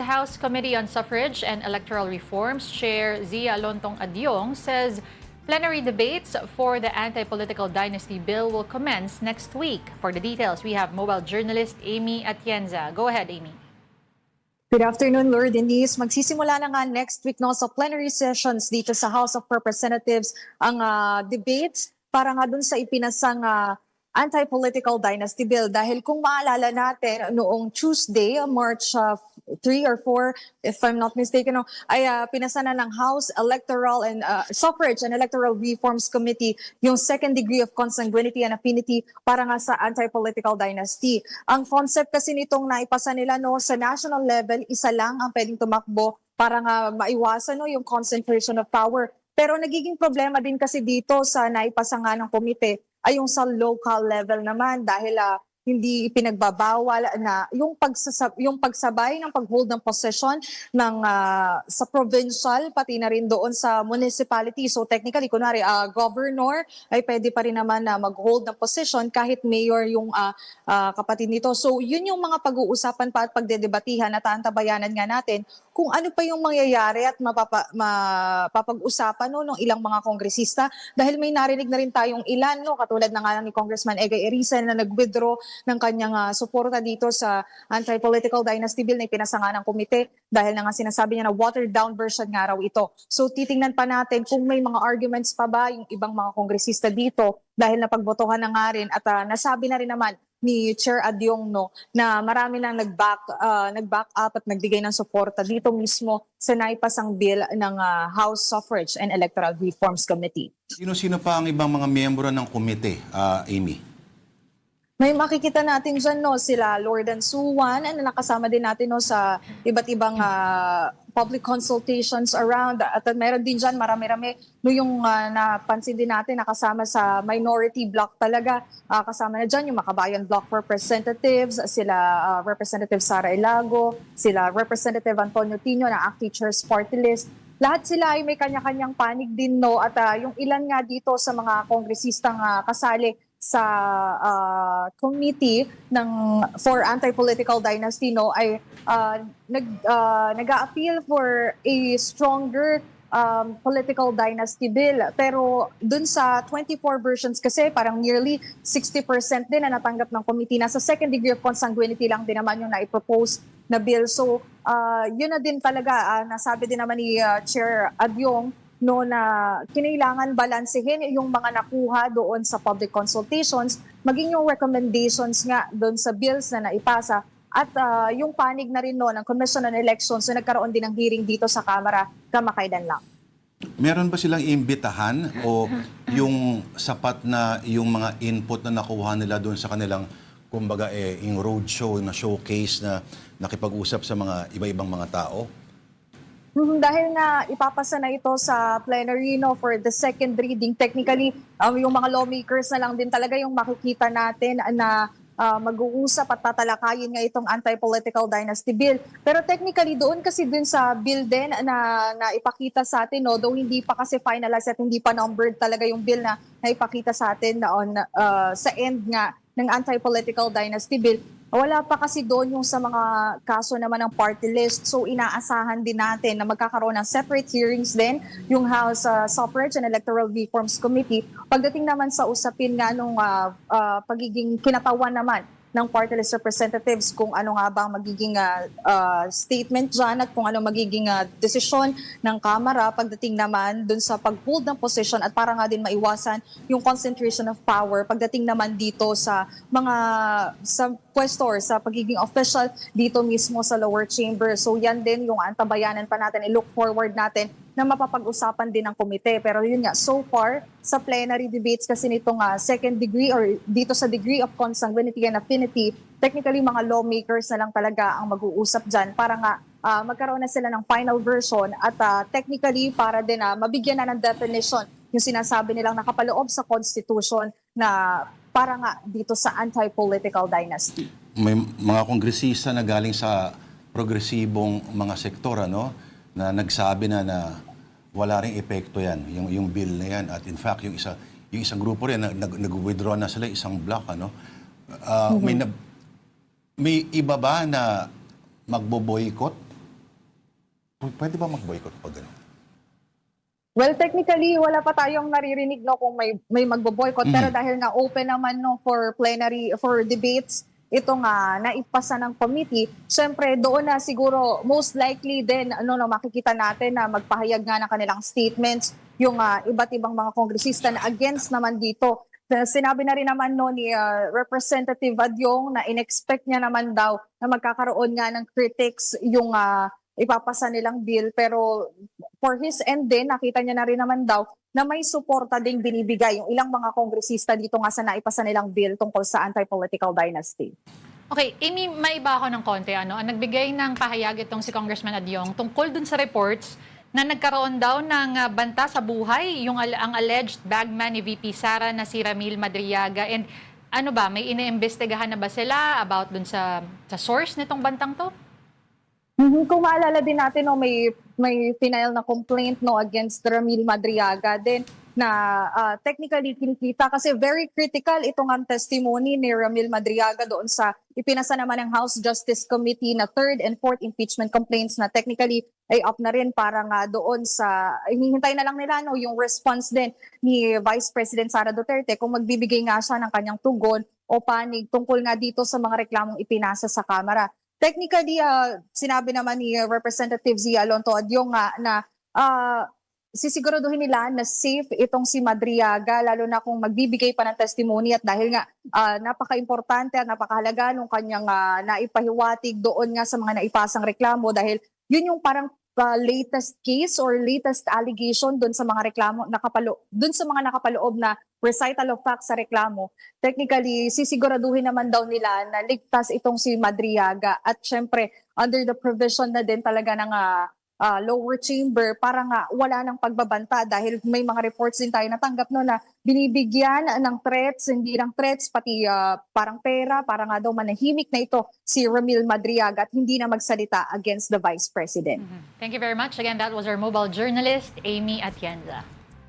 House Committee on Suffrage and Electoral Reforms Chair Zia Lontong Adyong says plenary debates for the anti-political dynasty bill will commence next week. For the details, we have mobile journalist Amy Atienza. Go ahead, Amy. Good afternoon, Lord Denise. Magsisimula na nga next week no, sa plenary sessions dito sa House of Representatives ang debates para nga dun sa ipinasang anti-political dynasty bill. Dahil kung maalala natin, noong Tuesday, March 3 or 4, if I'm not mistaken, no, ay pinasa na ng House Electoral and Suffrage and Electoral Reforms Committee yung second degree of consanguinity and affinity para nga sa anti-political dynasty. Ang concept kasi nitong naipasa nila no, sa national level, isa lang ang pwedeng tumakbo para nga maiwasan no, yung concentration of power. Pero nagiging problema din kasi dito sa naipasa nga ng komite ay yung sa local level naman dahil hindi ipinagbabawal na yung pagsabay ng pag-hold ng possession ng sa provincial pati na rin doon sa municipality. So technically, kunwari governor ay pwede pa rin naman na mag-hold ng possession kahit mayor yung kapatid nito. So yun yung mga pag-uusapan pa at pagdedebatihan at aantabayanan nga natin kung ano pa yung mangyayari at mapapag-usapan no, ng ilang mga kongresista dahil may narinig na rin tayong ilan, no, katulad na nga ni Congressman Egay Eriza na nag-withdraw ng kanyang suporta dito sa anti-political dynasty bill na ipinasa nga ng komite dahil na nga sinasabi niya na watered down version nga raw ito. So titingnan pa natin kung may mga arguments pa ba yung ibang mga kongresista dito dahil napagbotohan na nga rin at nasabi na rin naman ni Chair Adyong no, na marami nang nag-back up at nagbigay ng suporta dito mismo sa naipasang bill ng House Suffrage and Electoral Reforms Committee. Sino-sino pa ang ibang mga miyembro ng komite, Amy? May makikita natin dyan no, sila Lordan Suwan na nakasama din natin no, sa iba't ibang public consultations around. At meron din dyan marami-rami no, yung napansin din natin nakasama sa minority block talaga. Kasama na dyan yung Makabayan Block Representatives, sila Representative Sara Ilago, sila Representative Antonio Tino na ACT Teachers Party List. Lahat sila ay may kanya-kanyang panig din no, at yung ilan nga dito sa mga kongresistang kasali sa committee for anti-political dynasty no ay nag-a-appeal for a stronger political dynasty bill. Pero dun sa 24 versions kasi parang nearly 60% din na natanggap ng committee. Nasa second degree of consanguinity lang din naman yung na-propose na bill. So yun na din talaga nasabi din naman ni Chair Adyong no, na kinailangan balansehin yung mga nakuha doon sa public consultations, maging yung recommendations nga doon sa bills na naipasa at yung panig na rin no, ng Commission on Elections na nagkaroon din ng hearing dito sa Kamara kamakailan lang. Meron ba silang imbitahan o yung sapat na yung mga input na nakuha nila doon sa kanilang kumbaga yung roadshow, na showcase na nakipag-usap sa mga iba-ibang mga tao? Dahil na ipapasa na ito sa plenary no, for the second reading, technically yung mga lawmakers na lang din talaga yung makikita natin na mag-uusap at tatalakayin nga itong anti-political dynasty bill. Pero technically doon kasi dun sa bill din na ipakita sa atin, no, though hindi pa kasi finalized at hindi pa numbered talaga yung bill na ipakita sa atin na sa end nga ng anti-political dynasty bill. Wala pa kasi doon yung sa mga kaso naman ng party list. So inaasahan din natin na magkakaroon ng separate hearings din yung House Suffrage and Electoral Reforms Committee. Pagdating naman sa usapin nga nung pagiging kinatawan naman ng party list representatives kung ano nga bang magiging statement dyan at kung ano magiging desisyon ng Kamara pagdating naman dun sa pag-hold ng position at para nga din maiwasan yung concentration of power pagdating naman dito sa mga sa questor, sa pagiging official dito mismo sa lower chamber. So yan din yung antabayanan pa natin, i-look forward natin na mapapag-usapan din ng komite. Pero yun nga, so far, sa plenary debates kasi nitong second degree or dito sa degree of consanguinity and affinity, technically mga lawmakers na lang talaga ang mag-uusap dyan para nga magkaroon na sila ng final version at technically para din mabigyan na ng definition yung sinasabi nilang nakapaloob sa Constitution na para nga dito sa anti-political dynasty. May mga kongresista na galing sa progresibong mga sektor na nagsabi na wala ring epekto yan, yung bill na yan. At in fact, yung isang grupo rin, nag-withdraw na sila, isang block. May iba ba na magbo-boycott Pwede ba mag-boycott pag gano'n? Well, technically, wala pa tayong naririnig no kung may magbo-boycott, pero dahil nga open naman no for plenary, for debates, ito nga naipasa ng committee, syempre doon na siguro most likely din makikita natin na magpahayag nga ng kanilang statements yung iba't ibang mga kongresista na against naman dito. Sinabi na rin naman ni Representative Adyong na inexpect niya naman daw na magkakaroon nga ng critics yung ipapasa nilang bill, pero for his end din, nakita niya na rin naman daw na may suporta ding binibigay yung ilang mga kongresista dito nga sa naipasa nilang bill tungkol sa anti-political dynasty. Okay, Amy, maiba ako ng konti. Ang nagbigay ng pahayag itong si Congressman Adyong tungkol dun sa reports na nagkaroon daw ng banta sa buhay yung ang alleged bagman ni VP Sara na si Ramil Madriaga. And ano ba, may iniimbestigahan na ba sila about dun sa source nitong bantang to? Kung maalala din natin, may final na complaint against Ramil Madriaga din na technically kinikita kasi very critical itong ang testimony ni Ramil Madriaga doon sa ipinasa naman ng House Justice Committee na 3rd and 4th impeachment complaints na technically ay up na rin para nga doon sa hinihintay na lang nila yung response din ni Vice President Sara Duterte kung magbibigay nga siya ng kanyang tugon o panig tungkol nga dito sa mga reklamong ipinasa sa Kamara. Technically, sinabi naman ni Representative Zia Alonto Adyong na sisiguraduhin nila na safe itong si Madriaga, lalo na kung magbibigay pa ng testimony at dahil nga napaka-importante at napakahalaga nung kanyang naipahiwatig doon nga sa mga naipasang reklamo dahil yun yung parang latest case or latest allegation doon sa mga reklamo doon sa mga nakapaloob na recital of facts sa reklamo. Technically, sisiguraduhin naman daw nila na ligtas itong si Madriaga at syempre under the provision na din talaga ng lower chamber para nga wala ng pagbabanta dahil may mga reports din tayo natanggap na binibigyan ng threats, hindi lang threats, pati parang pera, para nga daw manahimik na ito si Ramil Madriaga at hindi na magsalita against the Vice President. Thank you very much. Again, that was our mobile journalist, Amy Atienza.